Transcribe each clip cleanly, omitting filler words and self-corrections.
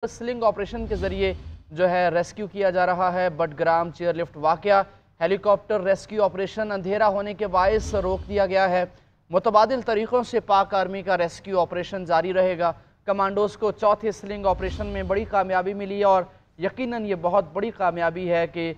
Sling operation के ज़रिए जो है रेस्क्यू किया जा रहा है। बटग्राम चेयरलिफ्ट वाक़या, हेलीकॉप्टर रेस्क्यू ऑपरेशन अंधेरा होने के बायस रोक दिया गया है। मुतबादिल तरीक़ों से पाक आर्मी का रेस्क्यू ऑपरेशन जारी रहेगा। कमांडोज़ को चौथे स्लिंग ऑपरेशन में बड़ी कामयाबी मिली है और यकीनन ये बहुत बड़ी कामयाबी है कि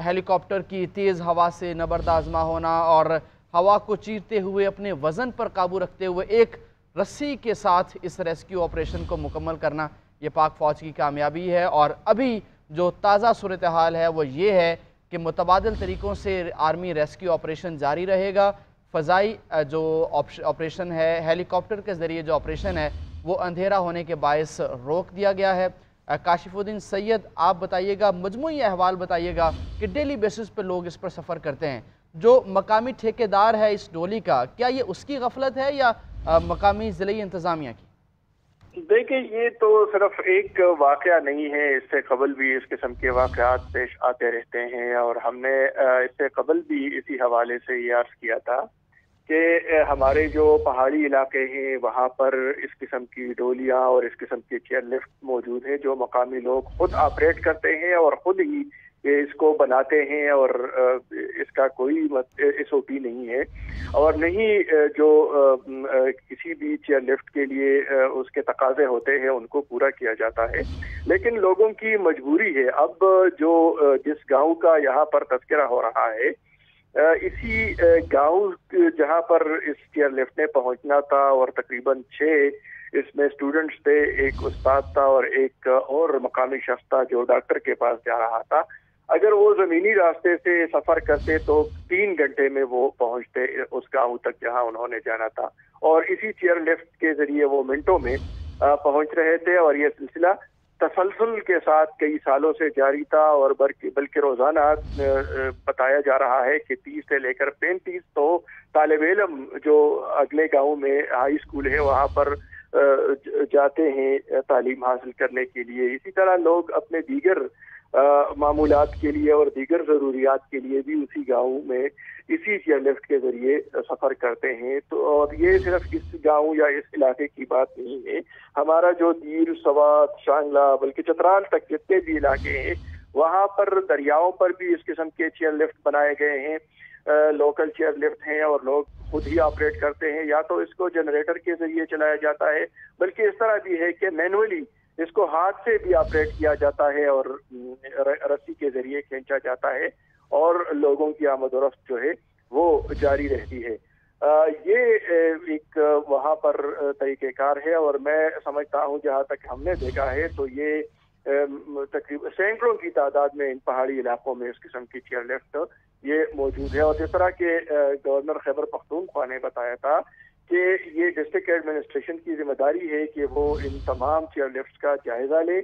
हेलीकॉप्टर की तेज़ हवा से नबर्दाज़मा होना और हवा को चीरते हुए अपने वज़न पर काबू रखते हुए एक रस्सी के साथ इस रेस्क्यू ऑपरेशन को मुकम्मल करना, ये पाक फ़ौज की कामयाबी है। और अभी जो ताज़ा सूरत हाल है वो ये है कि मुतबादिल तरीक़ों से आर्मी रेस्क्यू ऑपरेशन जारी रहेगा। फ़ज़ाई जो ऑपरेशन है, हेलीकॉप्टर के ज़रिए जो ऑपरेशन है वो अंधेरा होने के बायस रोक दिया गया है। काशिफुद्दीन सैयद, आप बताइएगा, मजमूई अहवाल बताइएगा कि डेली बेसिस पर लोग इस पर सफ़र करते हैं, जो मकामी ठेकेदार है इस डोली का, क्या ये उसकी गफलत है या मकामी ज़िले इंतज़ामिया की? देखिए, ये तो सिर्फ एक वाक़या नहीं है, इससे कबल भी इस किस्म के वाक़यात पेश आते रहते हैं और हमने इससे कबल भी इसी हवाले से ये अर्ज़ किया था कि हमारे जो पहाड़ी इलाके हैं वहाँ पर इस किस्म की डोलियाँ और इस किस्म की चेयरलिफ्ट मौजूद है जो मकामी लोग खुद ऑपरेट करते हैं और खुद ही इसको बनाते हैं और इसका कोई SOP नहीं है और नहीं जो किसी भी चेयरलिफ्ट के लिए उसके तकाजे होते हैं उनको पूरा किया जाता है। लेकिन लोगों की मजबूरी है। अब जो जिस गांव का यहाँ पर तज़किरा हो रहा है, इसी गांव जहां पर इस चेयरलिफ्ट ने पहुंचना था और तकरीबन 6 इसमें स्टूडेंट्स थे, एक उस्ताद था और एक और मकामी शख्स था जो डॉक्टर के पास जा रहा था। अगर वो ज़मीनी रास्ते से सफ़र करते तो 3 घंटे में वो पहुंचते उस गांव तक जहां उन्होंने जाना था और इसी चेयरलिफ्ट के ज़रिए वो मिनटों में पहुंच रहे थे और ये सिलसिला तसलसल के साथ कई सालों से जारी था और बल्कि रोज़ाना बताया जा रहा है कि 30 से लेकर 35 तो तालिब इल्म जो अगले गांव में हाई स्कूल है वहाँ पर जाते हैं तालीम हासिल करने के लिए। इसी तरह लोग अपने दीगर मामूलात के लिए और दीगर ज़रूरियात के लिए भी उसी गांव में इसी चेयरलिफ्ट के ज़रिए सफ़र करते हैं। तो और ये सिर्फ इस गांव या इस इलाके की बात नहीं है, हमारा जो दीर, सवात, शांगला, बल्कि चतराल तक जितने भी इलाके हैं वहाँ पर दरियाओं पर भी इस किस्म के चेयरलिफ्ट बनाए गए हैं। लोकल चेयरलिफ्ट हैं और लोग खुद ही ऑपरेट करते हैं, या तो इसको जनरेटर के ज़रिए चलाया जाता है, बल्कि इस तरह भी है कि मैनुअली इसको हाथ से भी ऑपरेट किया जाता है और रस्सी के ज़रिए खींचा जाता है और लोगों की आमद-ओ-रफ्त जो है वो जारी रहती है। ये एक वहाँ पर तरीक़ेकार है और मैं समझता हूँ जहाँ तक हमने देखा है तो ये तकरीबन सैकड़ों की तादाद में इन पहाड़ी इलाकों में इस किस्म की चेयरलिफ्ट ये मौजूद है। और जिस तरह के गवर्नर खैबर पख्तूनख्वा ने बताया था कि ये डिस्ट्रिक्ट एडमिनिस्ट्रेशन की जिम्मेदारी है कि वो इन तमाम चेयरलिफ्ट का जायजा ले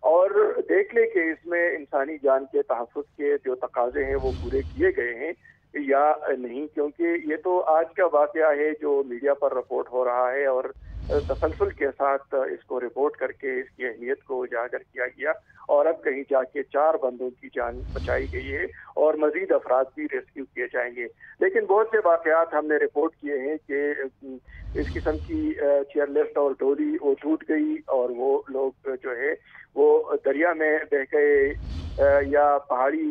और देख ले कि इसमें इंसानी जान के तहफ़्फ़ुज़ के जो तकाज़े हैं वो पूरे किए गए हैं या नहीं, क्योंकि ये तो आज का वाक़या है जो मीडिया पर रिपोर्ट हो रहा है और तसलसल के साथ इसको रिपोर्ट करके इसकी अहमियत को उजागर किया गया और अब कहीं जाके 4 बंदों की जान बचाई गई है और मज़ीद अफराद भी रेस्क्यू किए जाएंगे। लेकिन बहुत से वाक़यात हमने रिपोर्ट किए हैं कि इस किस्म की चेयरलिफ्ट और डोली वो टूट गई और वो लोग जो है वो दरिया में बह गए या पहाड़ी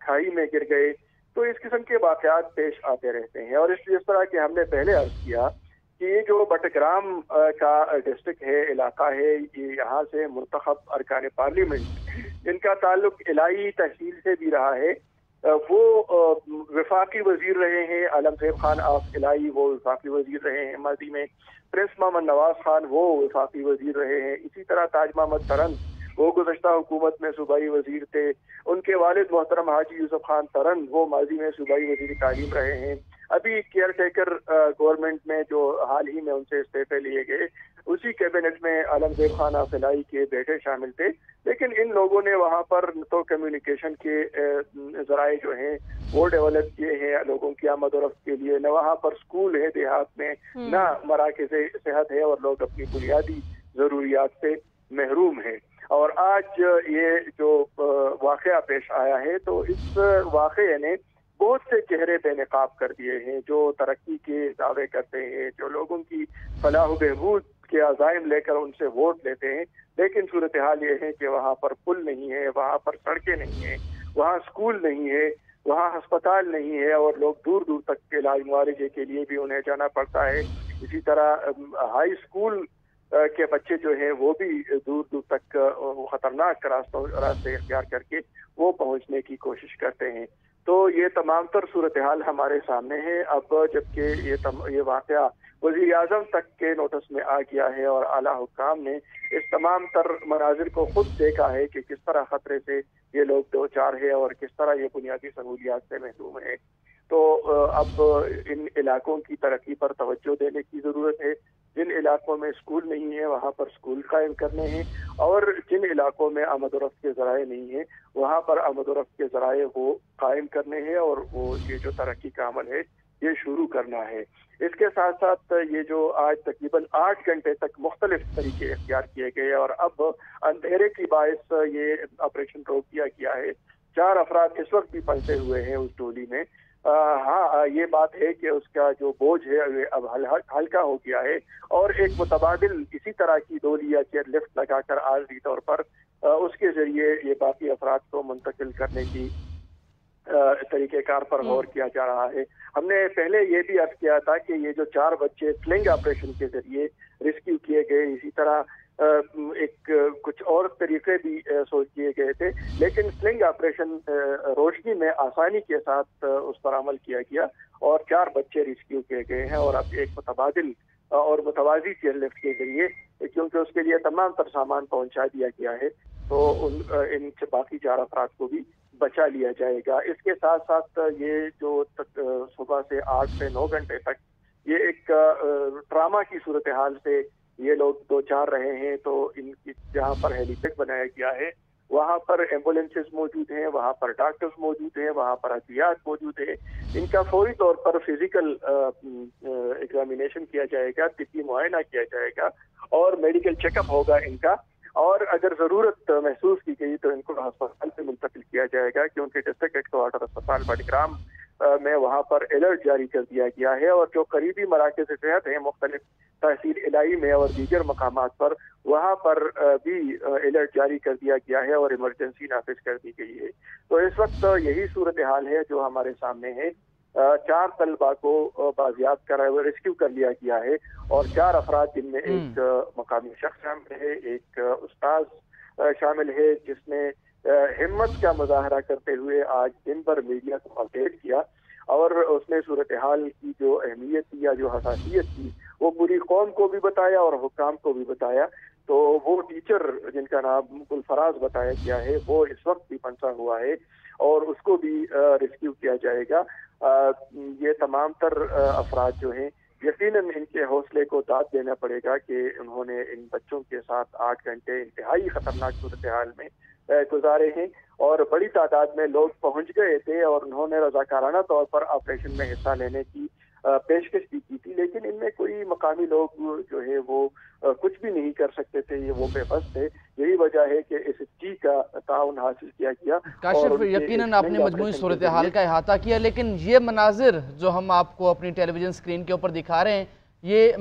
खाई में गिर गए। तो इस किस्म के वाक़यात पेश आते रहते हैं और इस तरह के हमने पहले अर्ज़ किया कि ये जो बटग्राम का डिस्ट्रिक्ट है, इलाका है, ये यहाँ से मुंतखब अरकान पार्लियामेंट जिनका ताल्लुक इलाही तहसील से भी रहा है, वो वफाकी वजीर रहे हैं। आलमगीर खान ऑफ इलाही वो वफाकी वजीर रहे हैं माजी में। प्रिंस मोहम्मद नवाज खान वो वफाकी वजीर रहे हैं। इसी तरह ताज मोहम्मद तरन वो गुज़श्ता हुकूमत में सूबाई वजीर थे। उनके वालिद मोहतरम हाजी यूसुफ खान तरन वो माजी में सूबाई वजीर तालीम रहे हैं। अभी केयर टेकर गवर्नमेंट में जो हाल ही में उनसे इस्तीफे लिए गए उसी कैबिनेट में आलमगीर खान आफिलाई के बेटे शामिल थे। लेकिन इन लोगों ने वहाँ पर तो कम्युनिकेशन के ज़राए जो हैं वो डेवलप किए हैं लोगों की आमद-ओ-रफ्त के लिए, न वहाँ पर स्कूल है देहात में, न मराकज़ सेहत है और लोग अपनी बुनियादी ज़रूरियात से महरूम हैं। और आज ये जो वाक़या पेश आया है तो इस वाक़ये ने बहुत से चेहरे बेनकाब कर दिए हैं जो तरक्की के दावे करते हैं, जो लोगों की फलाह बहबूद के अज़ाइम लेकर उनसे वोट लेते हैं, लेकिन सूरत-ए-हाल ये है कि वहाँ पर पुल नहीं है, वहाँ पर सड़कें नहीं हैं, वहाँ स्कूल नहीं है, वहाँ अस्पताल नहीं है और लोग दूर दूर तक के इलाज मुआलजे के लिए भी उन्हें जाना पड़ता है। इसी तरह हाई स्कूल के बच्चे जो हैं वो भी दूर दूर तक खतरनाक रास्ते इख्तियार करके वो पहुंचने की कोशिश करते हैं। तो ये तमाम तर सूरत हाल हमारे सामने है। अब जबकि ये वाक़या वज़ीर आज़म तक के नोटिस में आ गया है और आला हुक्काम ने इस तमाम तर मनाजिर को खुद देखा है कि किस तरह खतरे से ये लोग दो चार है और किस तरह ये बुनियादी सहूलियात से महरूम है। तो अब इन इलाकों की तरक्की पर तवज्जो देने की ज़रूरत है। जिन इलाकों में स्कूल नहीं है वहाँ पर स्कूल कायम करने हैं और जिन इलाकों में आमद और रफ्त के ज़राए नहीं है वहाँ पर आमद और रफ्त के ज़राए वो कायम करने हैं और वो ये जो तरक्की का अमल है ये शुरू करना है। इसके साथ साथ ये जो आज तकरीबन 8 घंटे तक मुख्तलिफ तरीके इख्तियार किए गए और अब अंधेरे की बायस ये ऑपरेशन रोक दिया गया है। 4 अफराद इस वक्त भी फंसे हुए हैं उस टोली में। हाँ, ये बात है कि उसका जो बोझ है ये अब हल्का हो गया है और एक मुतबादिल इसी तरह की डोली या चेयर लिफ्ट लगाकर आर्जी तौर पर उसके जरिए ये बाकी अफराद को मुंतकिल करने की तरीक़ेकार पर गौर किया जा रहा है। हमने पहले ये भी अर्ज किया था कि ये जो 4 बच्चे स्लिंग ऑपरेशन के जरिए रेस्क्यू किए गए, इसी तरह एक कुछ और तरीके भी सोच किए गए थे, लेकिन स्लिंग ऑपरेशन रोशनी में आसानी के साथ उस पर अमल किया गया और 4 बच्चे रेस्क्यू किए गए हैं और अब एक मुतबादिल और मुतवाज़ी चेयर लिफ्ट के जरिए, क्योंकि उसके लिए तमाम तर सामान पहुंचा दिया गया है, तो इन बाकी 4 अफराद को भी बचा लिया जाएगा। इसके साथ साथ ये जो सुबह से 8 से 9 घंटे तक ये एक ट्रामा की सूरत हाल से ये लोग दो चार रहे हैं, तो इनकी जहाँ पर हेलीपैड बनाया गया है वहाँ पर एम्बुलेंसेस मौजूद हैं, वहाँ पर डॉक्टर्स मौजूद हैं, वहाँ पर अहतियात मौजूद है। इनका फौरी तौर पर फिजिकल एग्जामिनेशन किया जाएगा, तिब्बी मुआयना किया जाएगा और मेडिकल चेकअप होगा इनका, और अगर ज़रूरत महसूस की गई तो इनको अस्पताल से मुंतकिल किया जाएगा, क्योंकि डिस्ट्रिक्ट हेडक्वार्टर अस्पताल बडग्राम में वहाँ पर अलर्ट जारी कर दिया गया है और जो करीबी मराकज़ सेहत हैं मुख्तलिफ तहसील इलाही में और दीगर मकामात पर, वहाँ पर भी अलर्ट जारी कर दिया गया है और इमरजेंसी नाफिज कर दी गई है। तो इस वक्त यही सूरत हाल है जो हमारे सामने है। 4 तलबा को बाजियाब करा रेस्क्यू कर लिया गया है और 4 अफराद जिनमें एक मकामी शख्स शामिल है, एक उस्ताद शामिल है जिसने हिम्मत का मुजाहरा करते हुए आज दिन भर मीडिया को अपडेट किया और उसने सूरत हाल की जो अहमियत थी या जो हसासियत थी वो पूरी कौम को भी बताया और हुक्काम को भी बताया। तो वो टीचर जिनका नाम गुलफराज बताया गया है वो इस वक्त भी फंसा हुआ है और उसको भी रेस्क्यू किया जाएगा। ये तमाम तर अफराद जो हैं यकीनन इनके हौसले को दाद देना पड़ेगा कि उन्होंने इन बच्चों के साथ 8 घंटे इंतहाई खतरनाक सूरत हाल में गुजारे हैं और बड़ी तादाद में लोग पहुंच गए थे और उन्होंने रजाकाराना तौर पर ऑपरेशन में हिस्सा लेने की पेशकश भी की थी, लेकिन इनमें कोई मकामी लोग जो है वो कुछ भी नहीं कर सकते थे, ये वो बेबस थे। यही वजह है कि SSG का ताउन हासिल किया गया। काशिफ, यकीनन आपने मजमूई सूरत हाल का अहाता किया, लेकिन ये मनाजिर जो हम आपको अपनी टेलीविजन स्क्रीन के ऊपर दिखा रहे हैं ये